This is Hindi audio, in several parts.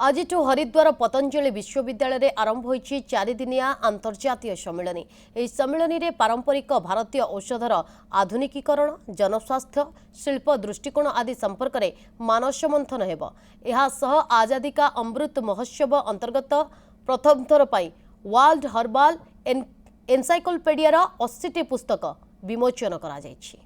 आज हरिद्वार पतंजलि विश्वविद्यालय आरंभ होईछि 4 दिनिया अंतर्जातीय सम्मेलन। एही सम्मेलन में पारंपरिक भारतीय औषधर आधुनिकीकरण, जनस्वास्थ्य, शिल्प दृष्टिकोण आदि संपर्क में मानस मंथन हेब। एहा सह आजादी का अमृत महोत्सव अंतर्गत प्रथम थर पाई वर्ल्ड हर्बाल एनसाइक्लोपीडियार 80टी पुस्तक विमोचन करा जायछि।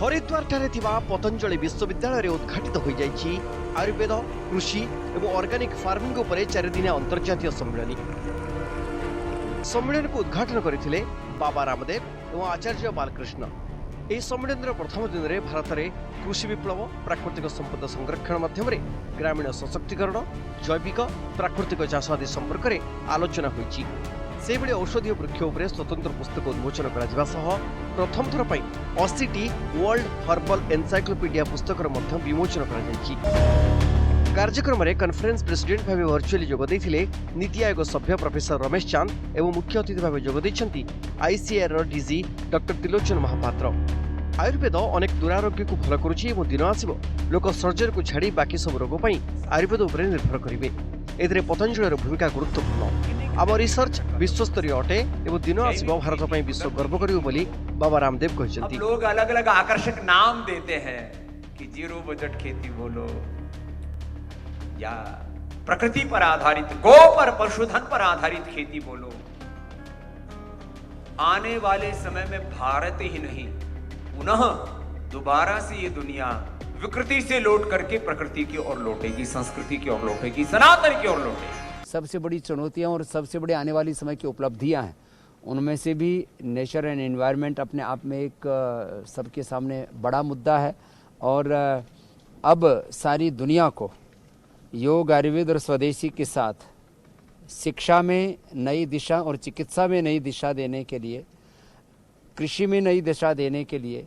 हरिद्वार ठारे थिबा पतंजलि विश्वविद्यालय उद्घाटित हो जाइछि आयुर्वेद, कृषि एवं ऑर्गेनिक फार्मिंग उपरे 4 दिनिया अंतर्जातीय सम्मेलन। सम्मेलन को उद्घाटन करथिले बाबा रामदेव एवं आचार्य बालकृष्ण। एही सम्मेलन प्रथम दिन में भारत में कृषि विप्लव, प्राकृतिक संपद संरक्षण माध्यम ग्रामीण सशक्तिकरण, जैविक प्राकृतिक चाष आदि संपर्क में आलोचना होईछि। से बेले औषधीय वृक्ष उपरे स्वतंत्र पुस्तक उन्मोचन करा सह प्रथम थर पई 80टी वर्ल्ड हर्बल एनसाइक्लोपीडिया पुस्तकर मध्य विमोचन करा जायछि। कार्यक्रम में कॉन्फ्रेंस प्रेसिडेंट भाव वर्चुअली जोग देथिले नीति आयोग सभ्य प्रोफेसर रमेश चांद एवं मुख्य अतिथि भाव जोग दैछन्ति ICAR DG doctor Trilochan Mahapatra. Ayurveda अनेक दुरारोग्य को भल करुछि एवं दिन आसिबो लोक सर्जरी को छाड़ी बाकी सब रोग पई आयुर्वेद उपरे निर्भर करिवे। एथिरे पतंजलिर भूमिका गुरुत्वपूर्ण। आम रिसर्च विश्वस्तरीय अटे एवं दिन आसिबो भारत पई विश्व गर्व करियो बोली बाबा रामदेव कहछन्ति। लोग अलग अलग आकर्षक नाम देते हैं कि जीरो बजट खेती बोलो या प्रकृति पर आधारित गो पर पशुधन पर आधारित खेती बोलो। आने वाले समय में भारत ही नहीं पुनः दोबारा से ये दुनिया विकृति से लौट करके प्रकृति की ओर लौटेगी, संस्कृति की ओर लौटेगी, सनातन की ओर लौटेगी। सबसे बड़ी चुनौतियां और सबसे बड़ी आने वाली समय की उपलब्धियां हैं, उनमें से भी नेचर एंड एनवायरनमेंट अपने आप में एक सबके सामने बड़ा मुद्दा है। और अब सारी दुनिया को योग, आयुर्वेद और स्वदेशी के साथ शिक्षा में नई दिशा और चिकित्सा में नई दिशा देने के लिए, कृषि में नई दिशा देने के लिए,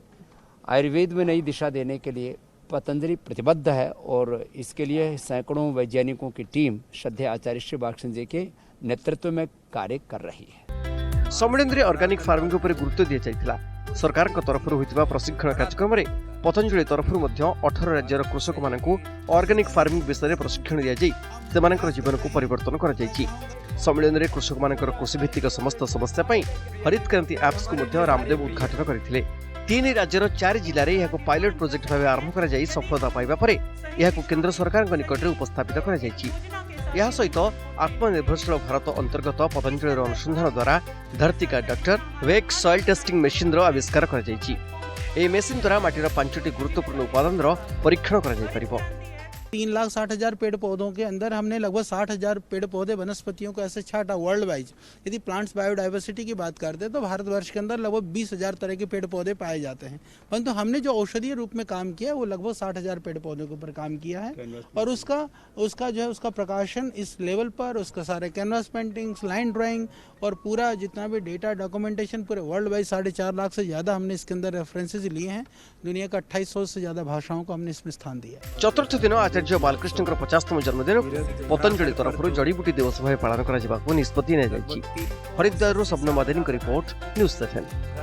आयुर्वेद में नई दिशा देने के लिए पतंजलि प्रतिबद्ध है। और इसके लिए सैकड़ों वैज्ञानिकों की टीम श्रद्धेय आचार्य श्री बालकृष्ण जी के नेतृत्व में कार्य कर रही है। सम्मेलन में ऑर्गेनिक फार्मिंग पर गुरुत्व दिया जायतिला। सरकार को तरफ होइतिबा प्रशिक्षण कार्यक्रम में पतंजलि तरफ 18 राज्यर कृषक मानकु ऑर्गेनिक फार्मिंग विषय प्रशिक्षण दिया जाई सेमानकर जीवन को परिवर्तन करा जायछि। सम्मेलन में कृषक मानकर कृषि भित्तिक समस्त समस्या पई हरित क्रांति एप्स को मध्य रामदेव उद्घाटन करथिले। 3 राज्यर 4 जिले में यह पायलट प्रोजेक्ट भाव आरंभ कर सफलता पाइबा परे यह केंद्र सरकार निकट में उपस्थापित कर सहित आत्मनिर्भरशील भारत अंतर्गत पतंजलि अनुसंधान द्वारा धरती का डॉक्टर वेक सॉइल टेस्टिंग मेसीन आविष्कार कर मेसीन द्वारा माटीर 5टी गुरुत्वपूर्ण उपादान परीक्षण कर 3,60,000 पेड़ पौधों के अंदर हमने लगभग 60,000 पेड़ पौधे वनस्पतियों को ऐसे छाटा वर्ल्ड वाइज। यदि प्लांट्स बायोडाइवर्सिटी की बात करते हैं तो भारतवर्ष के अंदर लगभग 20,000 तरह के पेड़ पौधे पाए जाते हैं, परंतु हमने जो औषधीय रूप में काम किया वो लगभग 60,000 पेड़ पौधों के ऊपर काम किया है। और उसका जो है उसका प्रकाशन इस लेवल पर, उसका सारे कैनवास पेंटिंग्स, लाइन ड्राइंग और पूरा जितना भी डेटा डॉक्यूमेंटेशन पूरे वर्ल्ड वाइज 4.5 लाख से ज्यादा हमने इसके अंदर रेफरेंसेज लिए हैं। दुनिया का 2800 से ज्यादा भाषाओं को हमने इसमें स्थान दिया। चतुर्थ दिन आचार्य बालकृष्ण 50तम जन्मदिन पतंजलि तरफ जड़ीबूटी दिवस भाव पालन कर निष्पत्ति हरिद्वार स्वप्न मादिनी रिपोर्ट न्यूज़ 7।